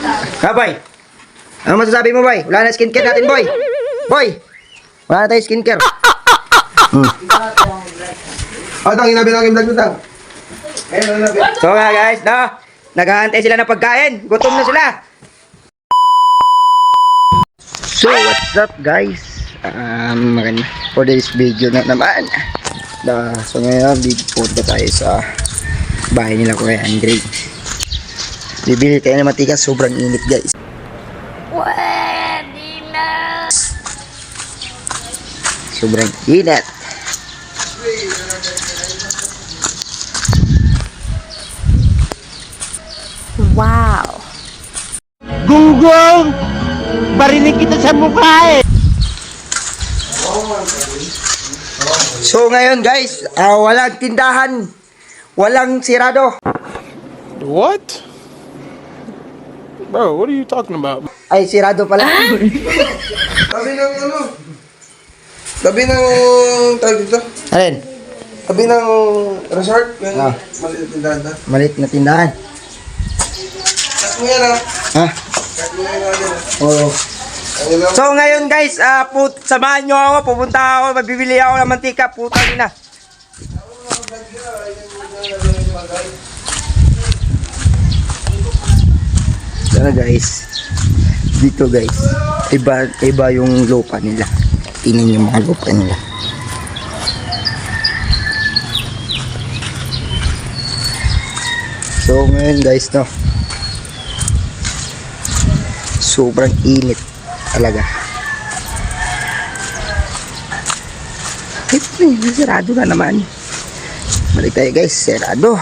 Ha, boy? Ano masasabi mo, boy? Wala na skincare natin, boy. Boy, wala na tayo skincare. Tang, inabi lang yung vlog mo, Tang. So nga guys, no? Naghahantay sila ng pagkain. Gutom na sila. So what's up guys? Maganda for this video na naman. So ngayon, pupunta tayo sa bahay nila Kuya Andre. Bibili tayo ng matikas, sobrang init guys. Pwede na. Sobrang init. Wow. Gunggong! Barinig kita sa mukha eh! So ngayon guys, walang tindahan, walang sirado. What? Bro, what are you talking about? Ay, sirado pala. Tabi ng ano? Tabi ng... Tawag dito? Alin? Tabi ng resort. Yung Ah. maliit na tindahan na. Malit na tindahan. Cut mo yan ah. Ha? Cut mo yan natin ah. Oo. Ano lang? So ngayon guys, samahan nyo ako, pupunta ako, mabibili ako ng mantika, putang ina. Sana guys, dito guys, iba yung lupa nila. Tingnan yung mga lupa nila. So ngayon guys, no, sobrang init talaga. Ay, sarado na naman. Balik tayo guys, sarado.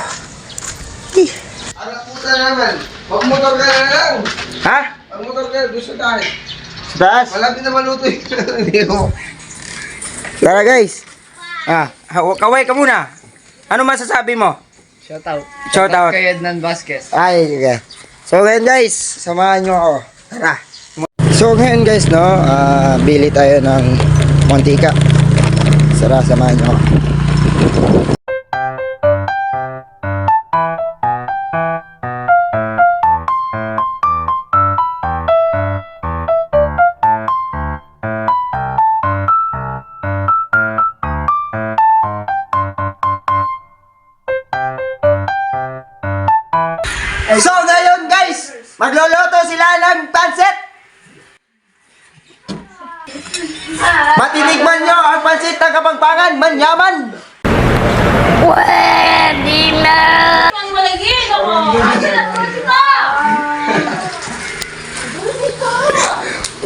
Anak puta naman. Magmotor ka na lang. Ha? Magmotor ka, gusto tayo. Sa taas? Malapit na maluto eh. Hindi ko. Tara guys. Kaway ka muna. Ano masasabi mo? Shoutout. Shoutout. Kay Ednan Vasquez. Ay, okay. So ngayon guys, samahan nyo ako. Tara. So ngayon guys, no, bili tayo ng mantika. Tara, samahan nyo ako. So ngayon guys, magluluto sila ng pansit. Matinikman nyo ang pansit ng Kapampangan, manyaman. Pwede na.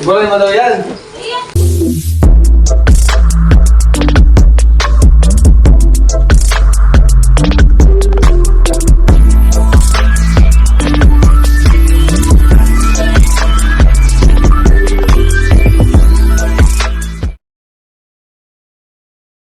Ugalin mo daw yan.